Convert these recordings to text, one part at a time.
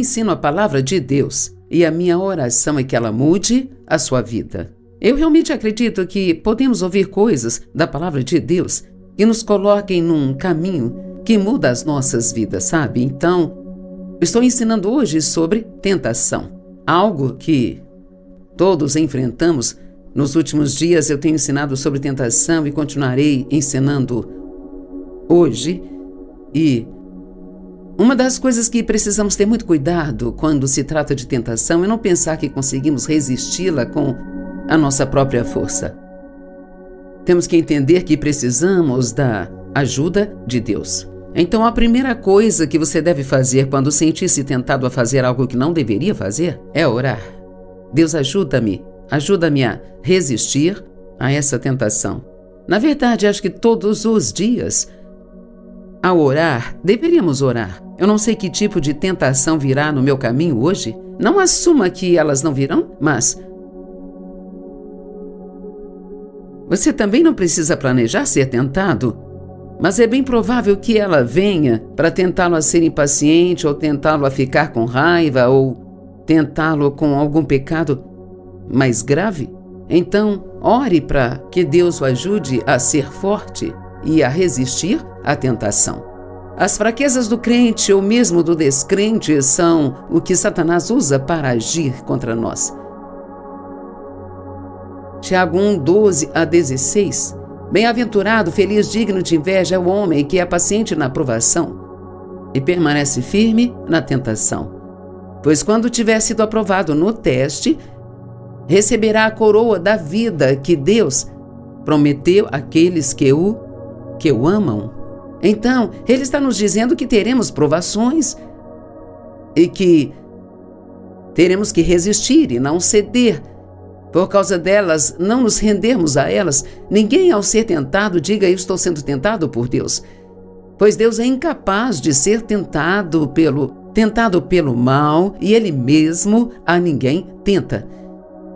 ensino a palavra de Deus e a minha oração é que ela mude a sua vida. Eu realmente acredito que podemos ouvir coisas da palavra de Deus que nos coloquem num caminho que muda as nossas vidas, sabe? Então, estou ensinando hoje sobre tentação, algo que todos enfrentamos. Nos últimos dias eu tenho ensinado sobre tentação e continuarei ensinando hoje. E uma das coisas que precisamos ter muito cuidado quando se trata de tentação é não pensar que conseguimos resisti-la com a nossa própria força. Temos que entender que precisamos da ajuda de Deus. Então, a primeira coisa que você deve fazer quando sentir-se tentado a fazer algo que não deveria fazer é orar. Deus, ajuda-me a resistir a essa tentação. Na verdade, acho que todos os dias, ao orar, deveríamos orar. Eu não sei que tipo de tentação virá no meu caminho hoje. Não assuma que elas não virão, mas você também não precisa planejar ser tentado. Mas é bem provável que ela venha para tentá-lo a ser impaciente, ou tentá-lo a ficar com raiva, ou tentá-lo com algum pecado mais grave. Então, ore para que Deus o ajude a ser forte e a resistir à tentação. As fraquezas do crente ou mesmo do descrente são o que Satanás usa para agir contra nós. Tiago 1:12-16. Bem-aventurado, feliz, digno de inveja é o homem que é paciente na provação e permanece firme na tentação. Pois quando tiver sido aprovado no teste, receberá a coroa da vida que Deus prometeu àqueles que o amam. Então, ele está nos dizendo que teremos provações e que teremos que resistir e não ceder. Por causa delas, não nos rendermos a elas. Ninguém, ao ser tentado, diga: eu estou sendo tentado por Deus. Pois Deus é incapaz de ser tentado pelo mal, e Ele mesmo a ninguém tenta.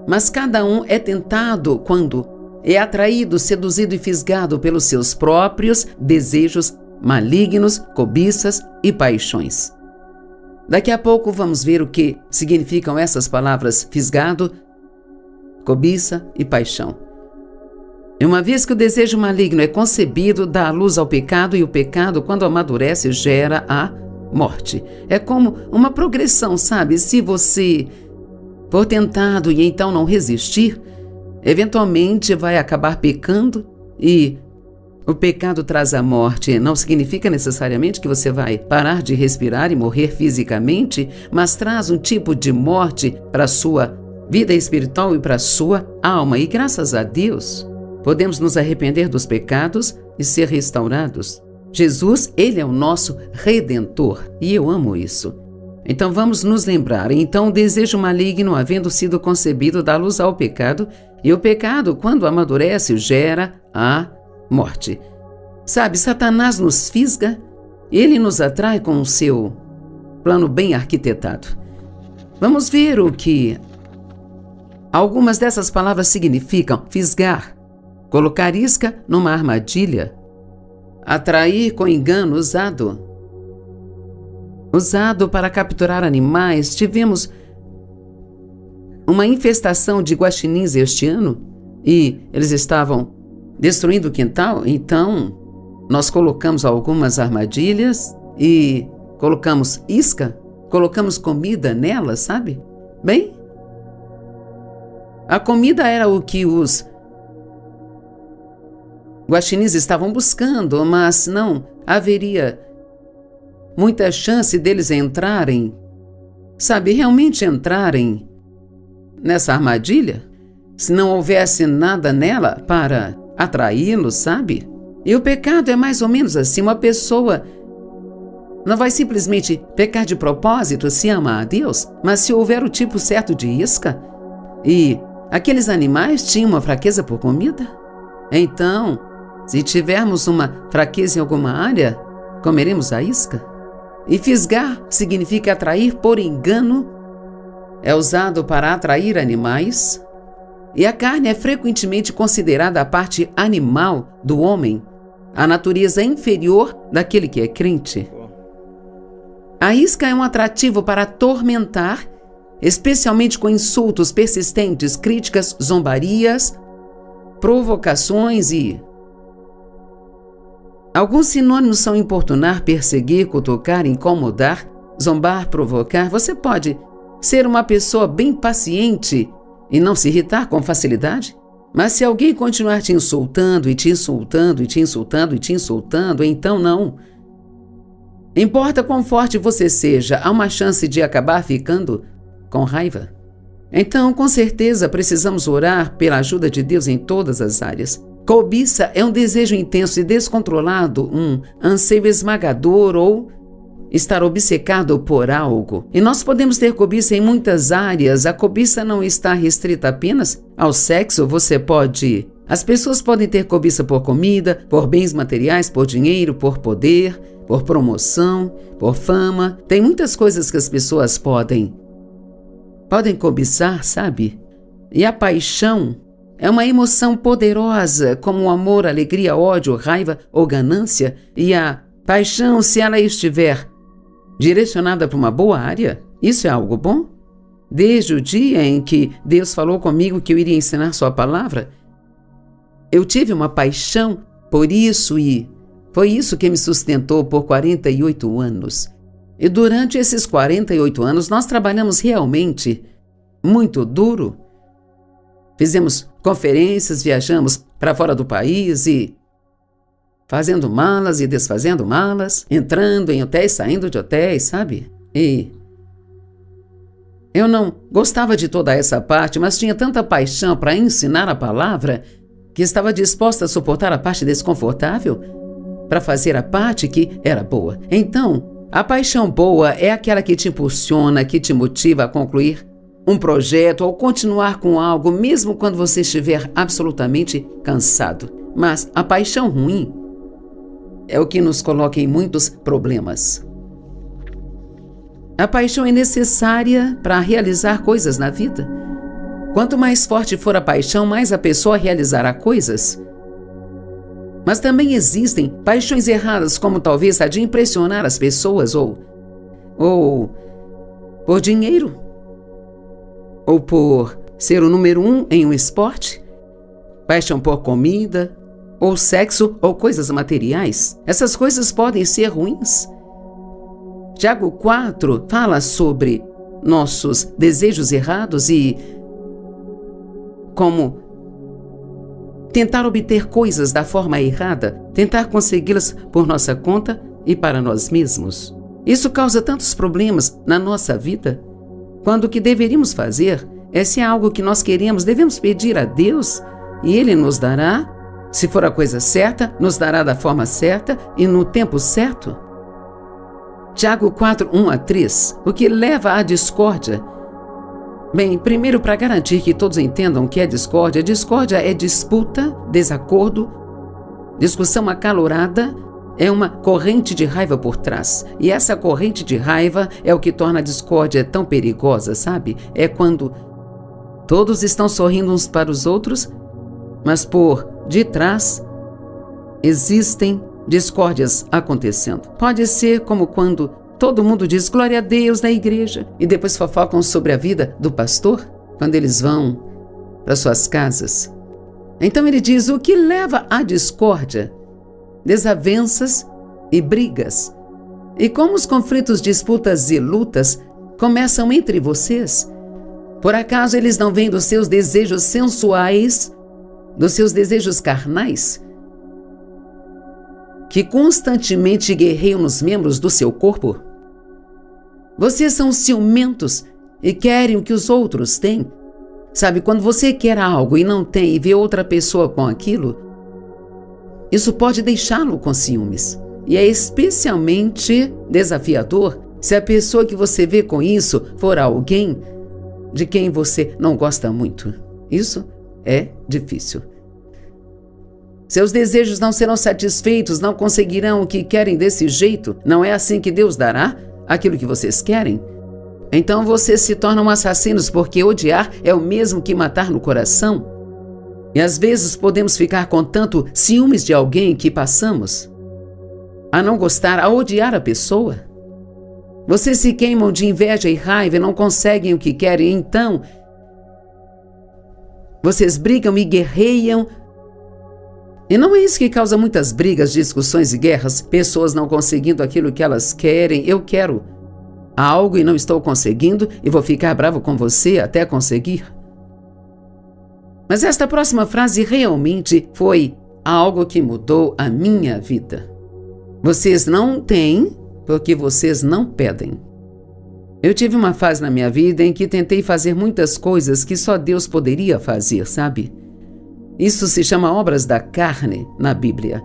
Mas cada um é tentado quando é atraído, seduzido e fisgado pelos seus próprios desejos malignos, cobiças e paixões. Daqui a pouco vamos ver o que significam essas palavras: fisgado, cobiça e paixão. E uma vez que o desejo maligno é concebido, dá luz ao pecado, e o pecado, quando amadurece, gera a morte. É como uma progressão, sabe? Se você for tentado e então não resistir, eventualmente vai acabar pecando, e o pecado traz a morte. Não significa necessariamente que você vai parar de respirar e morrer fisicamente, mas traz um tipo de morte para a sua vida espiritual e para a sua alma. E graças a Deus, podemos nos arrepender dos pecados e ser restaurados. Jesus, Ele é o nosso Redentor, e eu amo isso. Então vamos nos lembrar. Então o desejo maligno, havendo sido concebido, dá luz ao pecado, e o pecado, quando amadurece, gera a morte. Sabe, Satanás nos fisga, ele nos atrai com o seu plano bem arquitetado. Vamos ver o que algumas dessas palavras significam: fisgar, colocar isca numa armadilha, atrair com engano, usado para capturar animais. Tivemos uma infestação de guaxinins este ano e eles estavam destruindo o quintal. Então nós colocamos algumas armadilhas e colocamos isca, colocamos comida nelas, sabe? Bem, a comida era o que os guaxinins estavam buscando, mas não haveria muita chance deles entrarem, sabe, realmente entrarem nessa armadilha, se não houvesse nada nela para atraí-los, sabe? E o pecado é mais ou menos assim. Uma pessoa não vai simplesmente pecar de propósito se ama a Deus, mas se houver o tipo certo de isca, e aqueles animais tinham uma fraqueza por comida, então, se tivermos uma fraqueza em alguma área, comeremos a isca. E fisgar significa atrair por engano, é usado para atrair animais, e a carne é frequentemente considerada a parte animal do homem, a natureza inferior daquele que é crente. A isca é um atrativo para atormentar, especialmente com insultos persistentes, críticas, zombarias, provocações e... Alguns sinônimos são importunar, perseguir, cutucar, incomodar, zombar, provocar. Você pode ser uma pessoa bem paciente e não se irritar com facilidade, mas se alguém continuar te insultando e te insultando e te insultando e te insultando, então não. Importa quão forte você seja, há uma chance de acabar ficando com raiva. Então, com certeza, precisamos orar pela ajuda de Deus em todas as áreas. Cobiça é um desejo intenso e descontrolado, um anseio esmagador ou estar obcecado por algo. E nós podemos ter cobiça em muitas áreas. A cobiça não está restrita apenas ao sexo. As pessoas podem ter cobiça por comida, por bens materiais, por dinheiro, por poder, por promoção, por fama. Tem muitas coisas que as pessoas podem cobiçar, sabe? E a paixão é uma emoção poderosa, como o amor, alegria, ódio, raiva ou ganância. E a paixão, se ela estiver direcionada para uma boa área, isso é algo bom. Desde o dia em que Deus falou comigo que eu iria ensinar sua palavra, eu tive uma paixão por isso e foi isso que me sustentou por 48 anos. E durante esses 48 anos nós trabalhamos realmente muito duro. Fizemos conferências, viajamos para fora do país e fazendo malas e desfazendo malas, entrando em hotéis, saindo de hotéis, sabe? E eu não gostava de toda essa parte, mas tinha tanta paixão para ensinar a palavra que estava disposta a suportar a parte desconfortável para fazer a parte que era boa. Então, a paixão boa é aquela que te impulsiona, que te motiva a concluir um projeto ou continuar com algo, mesmo quando você estiver absolutamente cansado. Mas a paixão ruim é o que nos coloca em muitos problemas. A paixão é necessária para realizar coisas na vida. Quanto mais forte for a paixão, mais a pessoa realizará coisas. Mas também existem paixões erradas, como talvez a de impressionar as pessoas ou por dinheiro, ou por ser o número 1 em um esporte, paixão por comida, ou sexo, ou coisas materiais. Essas coisas podem ser ruins. Tiago 4 fala sobre nossos desejos errados e como tentar obter coisas da forma errada, tentar consegui-las por nossa conta e para nós mesmos. Isso causa tantos problemas na nossa vida, quando o que deveríamos fazer é, se há algo que nós queremos, devemos pedir a Deus e Ele nos dará, se for a coisa certa, nos dará da forma certa e no tempo certo. Tiago 4, 1-3, o que leva à discórdia. Bem, primeiro, para garantir que todos entendam o que é discórdia é disputa, desacordo, discussão acalorada, é uma corrente de raiva por trás. E essa corrente de raiva é o que torna a discórdia tão perigosa, sabe? É quando todos estão sorrindo uns para os outros, mas por detrás existem discórdias acontecendo. Pode ser como quando todo mundo diz glória a Deus na igreja e depois fofocam sobre a vida do pastor quando eles vão para suas casas. Então ele diz o que leva à discórdia, desavenças e brigas. E como os conflitos, disputas e lutas começam entre vocês? Por acaso eles não vêm dos seus desejos sensuais, dos seus desejos carnais, que constantemente guerreiam nos membros do seu corpo? Vocês são ciumentos e querem o que os outros têm. Sabe, quando você quer algo e não tem e vê outra pessoa com aquilo, isso pode deixá-lo com ciúmes. E é especialmente desafiador se a pessoa que você vê com isso for alguém de quem você não gosta muito. Isso é difícil. Seus desejos não serão satisfeitos, não conseguirão o que querem desse jeito. Não é assim que Deus dará aquilo que vocês querem? Então vocês se tornam assassinos, porque odiar é o mesmo que matar no coração. E às vezes podemos ficar com tanto ciúmes de alguém que passamos a não gostar, a odiar a pessoa. Vocês se queimam de inveja e raiva e não conseguem o que querem, então vocês brigam e guerreiam. E não é isso que causa muitas brigas, discussões e guerras? Pessoas não conseguindo aquilo que elas querem. Eu quero algo e não estou conseguindo e vou ficar bravo com você até conseguir. Mas esta próxima frase realmente foi algo que mudou a minha vida. Vocês não têm porque vocês não pedem. Eu tive uma fase na minha vida em que tentei fazer muitas coisas que só Deus poderia fazer, sabe? Isso se chama obras da carne na Bíblia.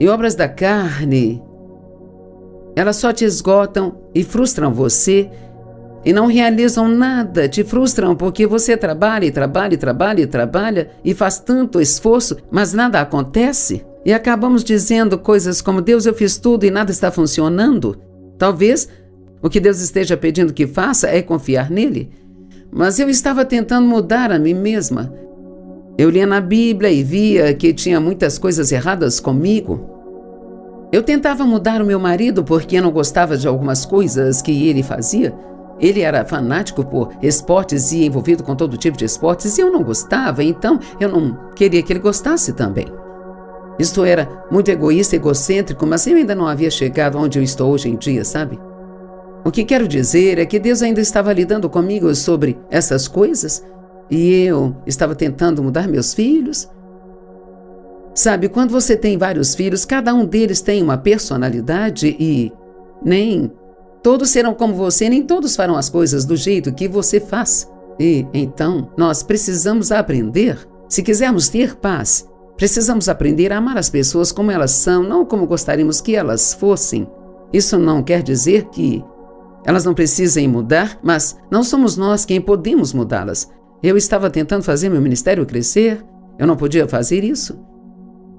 E obras da carne, elas só te esgotam e frustram você e não realizam nada, te frustram porque você trabalha e trabalha e trabalha e trabalha e faz tanto esforço, mas nada acontece. E acabamos dizendo coisas como: Deus, eu fiz tudo e nada está funcionando. Talvez o que Deus esteja pedindo que faça é confiar nele. Mas eu estava tentando mudar a mim mesma. Eu lia na Bíblia e via que tinha muitas coisas erradas comigo. Eu tentava mudar o meu marido porque eu não gostava de algumas coisas que ele fazia. Ele era fanático por esportes e envolvido com todo tipo de esportes e eu não gostava, então eu não queria que ele gostasse também. Isto era muito egoísta, egocêntrico, mas eu ainda não havia chegado onde eu estou hoje em dia, sabe? O que quero dizer é que Deus ainda estava lidando comigo sobre essas coisas e eu estava tentando mudar meus filhos. Sabe, quando você tem vários filhos, cada um deles tem uma personalidade e nem todos serão como você, nem todos farão as coisas do jeito que você faz. E então nós precisamos aprender, se quisermos ter paz, precisamos aprender a amar as pessoas como elas são, não como gostaríamos que elas fossem. Isso não quer dizer que elas não precisem mudar, mas não somos nós quem podemos mudá-las. Eu estava tentando fazer meu ministério crescer, eu não podia fazer isso.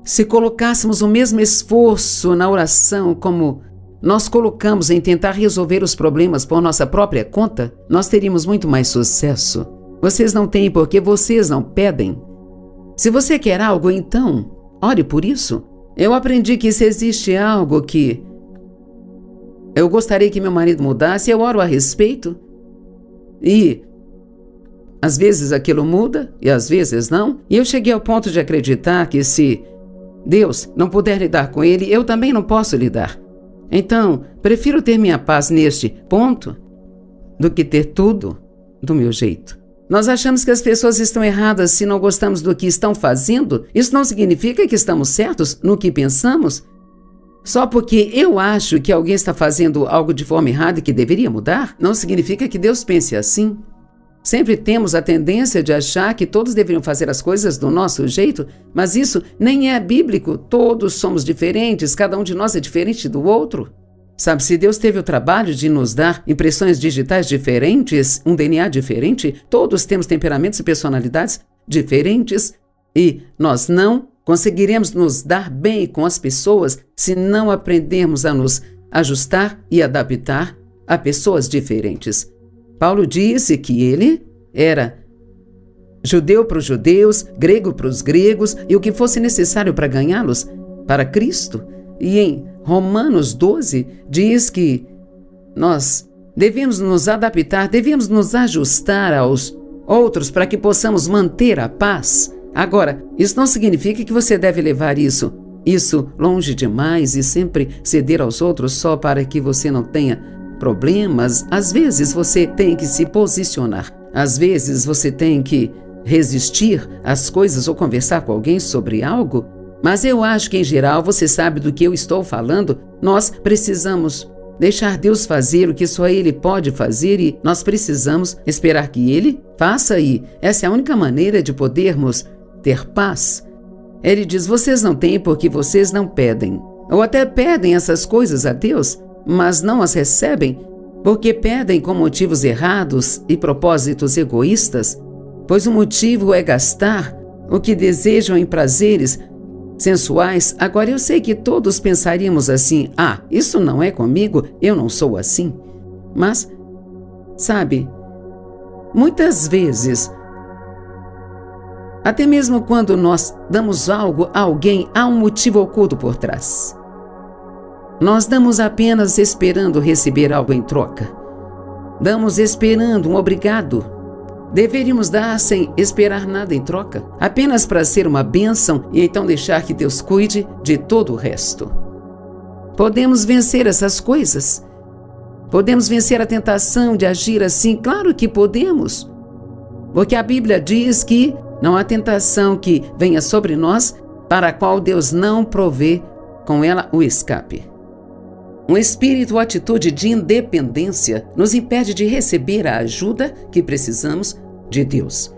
Se colocássemos o mesmo esforço na oração como nós colocamos em tentar resolver os problemas por nossa própria conta, nós teríamos muito mais sucesso. Vocês não têm porque vocês não pedem. Se você quer algo, então, ore por isso. Eu aprendi que se existe algo que eu gostaria que meu marido mudasse, eu oro a respeito. E às vezes aquilo muda e às vezes não. E eu cheguei ao ponto de acreditar que se Deus não puder lidar com ele, eu também não posso lidar. Então, prefiro ter minha paz neste ponto do que ter tudo do meu jeito. Nós achamos que as pessoas estão erradas se não gostamos do que estão fazendo. Isso não significa que estamos certos no que pensamos. Só porque eu acho que alguém está fazendo algo de forma errada e que deveria mudar, não significa que Deus pense assim. Sempre temos a tendência de achar que todos deveriam fazer as coisas do nosso jeito, mas isso nem é bíblico. Todos somos diferentes, cada um de nós é diferente do outro. Sabe, se Deus teve o trabalho de nos dar impressões digitais diferentes, um DNA diferente, todos temos temperamentos e personalidades diferentes e nós não conseguiremos nos dar bem com as pessoas se não aprendermos a nos ajustar e adaptar a pessoas diferentes. Paulo disse que ele era judeu para os judeus, grego para os gregos e o que fosse necessário para ganhá-los para Cristo. E em Romanos 12 diz que nós devemos nos adaptar, devemos nos ajustar aos outros para que possamos manter a paz. Agora, isso não significa que você deve levar isso longe demais e sempre ceder aos outros só para que você não tenha problemas. Às vezes você tem que se posicionar, às vezes você tem que resistir às coisas ou conversar com alguém sobre algo, mas eu acho que em geral você sabe do que eu estou falando. Nós precisamos deixar Deus fazer o que só Ele pode fazer e nós precisamos esperar que Ele faça e essa é a única maneira de podermos ter paz. Ele diz, vocês não têm porque vocês não pedem, ou até pedem essas coisas a Deus, mas não as recebem porque pedem com motivos errados e propósitos egoístas, pois o motivo é gastar o que desejam em prazeres sensuais. Agora eu sei que todos pensaríamos assim, isso não é comigo, eu não sou assim. Mas, sabe, muitas vezes, até mesmo quando nós damos algo a alguém, há um motivo oculto por trás. Nós damos apenas esperando receber algo em troca. Damos esperando um obrigado. Deveríamos dar sem esperar nada em troca, apenas para ser uma bênção e então deixar que Deus cuide de todo o resto. Podemos vencer essas coisas. Podemos vencer a tentação de agir assim? Claro que podemos. Porque a Bíblia diz que não há tentação que venha sobre nós para a qual Deus não provê com ela o escape. Um espírito ou atitude de independência nos impede de receber a ajuda que precisamos de Deus.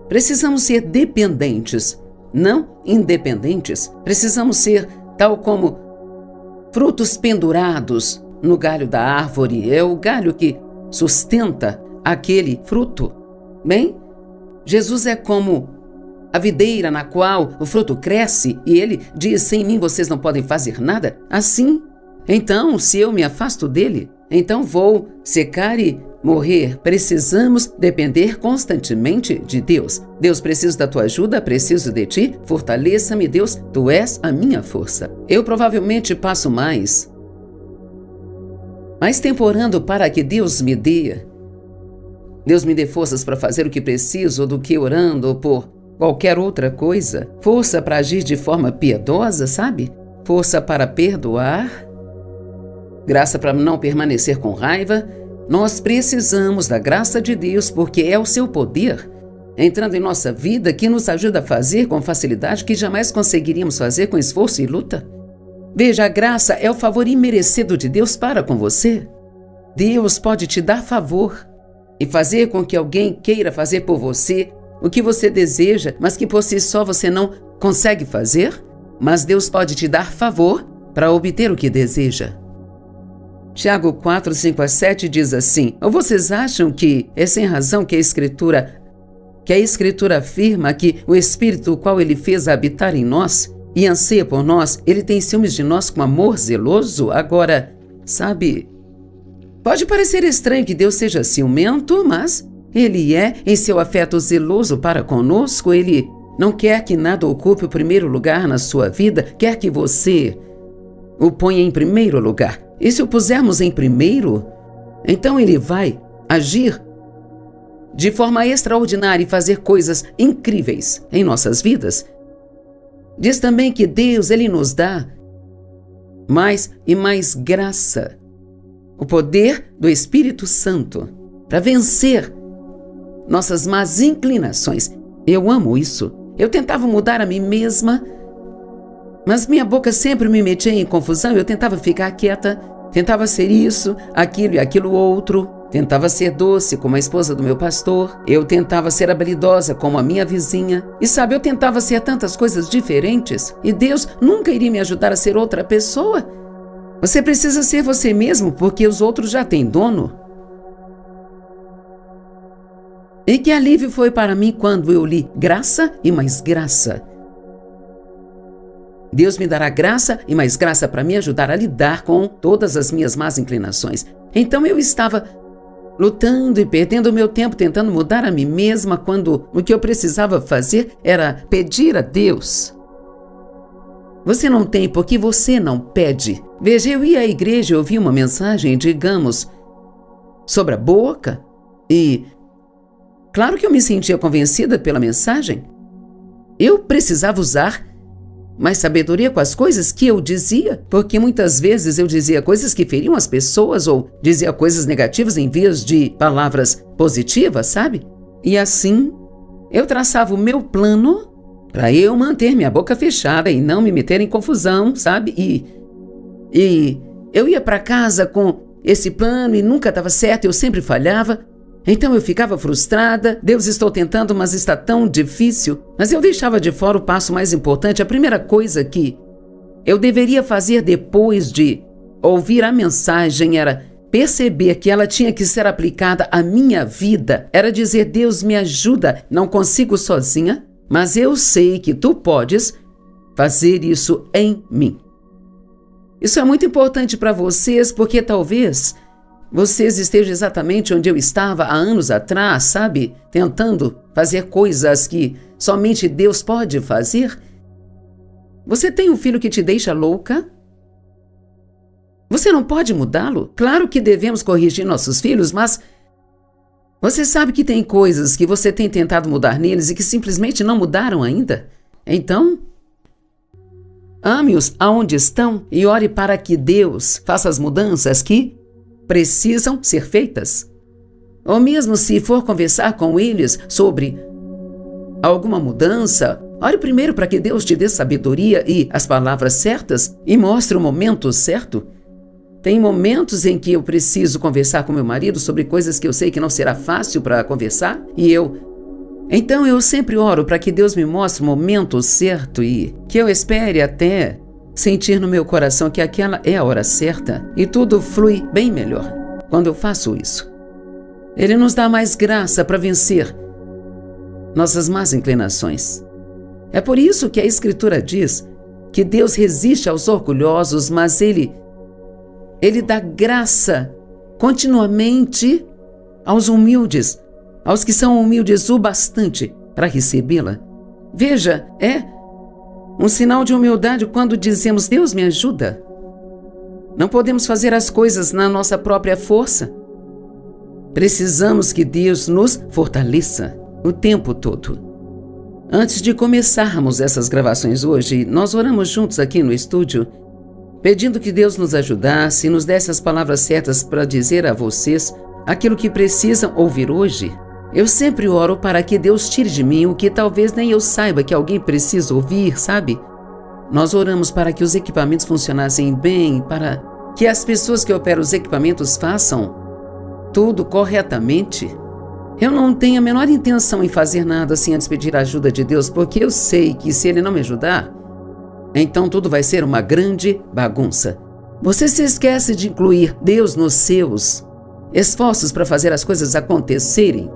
Precisamos ser dependentes, não independentes. Precisamos ser tal como frutos pendurados no galho da árvore. É o galho que sustenta aquele fruto. Bem, Jesus é como a videira na qual o fruto cresce e ele diz: sem mim vocês não podem fazer nada. Assim, então, se eu me afasto dele, então vou secar e morrer. Precisamos depender constantemente de Deus. Deus, preciso da tua ajuda, preciso de ti. Fortaleça-me, Deus, tu és a minha força. Eu provavelmente passo mais tempo orando para que Deus me dê forças para fazer o que preciso do que orando por qualquer outra coisa. Força para agir de forma piedosa, sabe? Força para perdoar. Graça para não permanecer com raiva. Nós precisamos da graça de Deus porque é o seu poder entrando em nossa vida que nos ajuda a fazer com facilidade que jamais conseguiríamos fazer com esforço e luta. Veja, a graça é o favor imerecido de Deus para com você. Deus pode te dar favor e fazer com que alguém queira fazer por você o que você deseja, mas que por si só você não consegue fazer. Mas Deus pode te dar favor para obter o que deseja. Tiago 4, 5-7 diz assim: ou vocês acham que é sem razão que a Escritura afirma que o Espírito o qual Ele fez habitar em nós e anseia por nós, Ele tem ciúmes de nós com amor zeloso? Agora, sabe, pode parecer estranho que Deus seja ciumento, mas Ele é em seu afeto zeloso para conosco. Ele não quer que nada ocupe o primeiro lugar na sua vida, quer que você o ponha em primeiro lugar. E se o pusermos em primeiro, então Ele vai agir de forma extraordinária e fazer coisas incríveis em nossas vidas. Diz também que Deus, Ele nos dá mais e mais graça, o poder do Espírito Santo para vencer nossas más inclinações. Eu amo isso. Eu tentava mudar a mim mesma, mas minha boca sempre me metia em confusão. Eu tentava ficar quieta, tentava ser isso, aquilo e aquilo outro. Tentava ser doce como a esposa do meu pastor. Eu tentava ser habilidosa como a minha vizinha. E sabe, eu tentava ser tantas coisas diferentes. E Deus nunca iria me ajudar a ser outra pessoa. Você precisa ser você mesmo, porque os outros já têm dono. E que alívio foi para mim quando eu li graça e mais graça. Deus me dará graça e mais graça para me ajudar a lidar com todas as minhas más inclinações. Então eu estava lutando e perdendo o meu tempo tentando mudar a mim mesma, quando o que eu precisava fazer era pedir a Deus. Você não tem porque você não pede. Veja, eu ia à igreja e ouvi uma mensagem, digamos, sobre a boca, e claro que eu me sentia convencida pela mensagem. Eu precisava usar mais sabedoria com as coisas que eu dizia, porque muitas vezes eu dizia coisas que feriam as pessoas ou dizia coisas negativas em vez de palavras positivas, sabe? E assim, eu traçava o meu plano para eu manter minha boca fechada e não me meter em confusão, sabe? E eu ia para casa com esse plano e nunca dava certo, eu sempre falhava. Então eu ficava frustrada. Deus, estou tentando, mas está tão difícil. Mas eu deixava de fora o passo mais importante. A primeira coisa que eu deveria fazer depois de ouvir a mensagem era perceber que ela tinha que ser aplicada à minha vida. Era dizer: Deus, me ajuda. Não consigo sozinha, mas eu sei que tu podes fazer isso em mim. Isso é muito importante para vocês, porque talvez vocês estejam exatamente onde eu estava há anos atrás, sabe? Tentando fazer coisas que somente Deus pode fazer. Você tem um filho que te deixa louca? Você não pode mudá-lo? Claro que devemos corrigir nossos filhos, mas você sabe que tem coisas que você tem tentado mudar neles e que simplesmente não mudaram ainda? Então, ame-os aonde estão e ore para que Deus faça as mudanças que precisam ser feitas. Ou mesmo se for conversar com eles sobre alguma mudança, ore primeiro para que Deus te dê sabedoria e as palavras certas e mostre o momento certo. Tem momentos em que eu preciso conversar com meu marido sobre coisas que eu sei que não será fácil para conversar Então eu sempre oro para que Deus me mostre o momento certo e que eu espere até sentir no meu coração que aquela é a hora certa e tudo flui bem melhor quando eu faço isso. Ele nos dá mais graça para vencer nossas más inclinações. É por isso que a Escritura diz que Deus resiste aos orgulhosos, mas Ele dá graça continuamente aos humildes, aos que são humildes o bastante para recebê-la. Veja, é um sinal de humildade quando dizemos: Deus me ajuda. Não podemos fazer as coisas na nossa própria força. Precisamos que Deus nos fortaleça o tempo todo. Antes de começarmos essas gravações hoje, nós oramos juntos aqui no estúdio, pedindo que Deus nos ajudasse e nos desse as palavras certas para dizer a vocês aquilo que precisam ouvir hoje. Eu sempre oro para que Deus tire de mim o que talvez nem eu saiba que alguém precisa ouvir, sabe? Nós oramos para que os equipamentos funcionassem bem, para que as pessoas que operam os equipamentos façam tudo corretamente. Eu não tenho a menor intenção em fazer nada assim antes de pedir a ajuda de Deus, porque eu sei que se Ele não me ajudar, então tudo vai ser uma grande bagunça. Você se esquece de incluir Deus nos seus esforços para fazer as coisas acontecerem?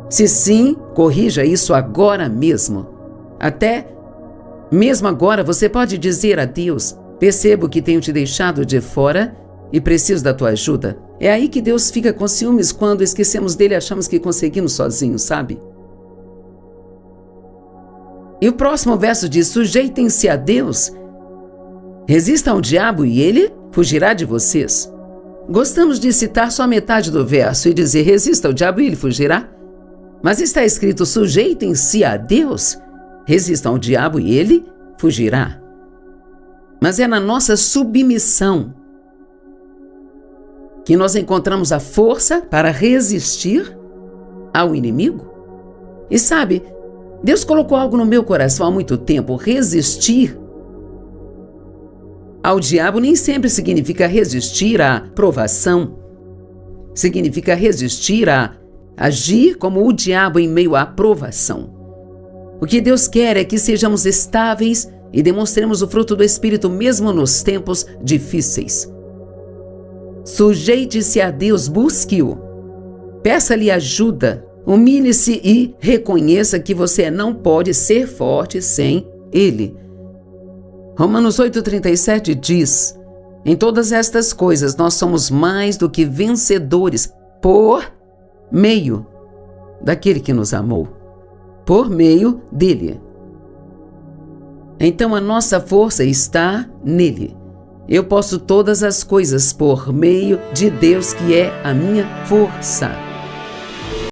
Se sim, corrija isso agora mesmo. Até mesmo agora você pode dizer a Deus: percebo que tenho te deixado de fora e preciso da tua ajuda. É aí que Deus fica com ciúmes quando esquecemos dele e achamos que conseguimos sozinhos, sabe? E o próximo verso diz: sujeitem-se a Deus, resistam ao diabo e ele fugirá de vocês. Gostamos de citar só metade do verso e dizer: resista ao diabo e ele fugirá. Mas está escrito: sujeitem-se a Deus, resistam ao diabo e ele fugirá. Mas é na nossa submissão que nós encontramos a força para resistir ao inimigo. E sabe, Deus colocou algo no meu coração há muito tempo: resistir ao diabo nem sempre significa resistir à provação. Significa resistir a agir como o diabo em meio à provação. O que Deus quer é que sejamos estáveis e demonstremos o fruto do Espírito mesmo nos tempos difíceis. Sujeite-se a Deus, busque-o. Peça-lhe ajuda, humilhe-se e reconheça que você não pode ser forte sem Ele. Romanos 8,37 diz: em todas estas coisas nós somos mais do que vencedores por meio daquele que nos amou, por meio dele. Então a nossa força está nele. Eu posso todas as coisas por meio de Deus, que é a minha força.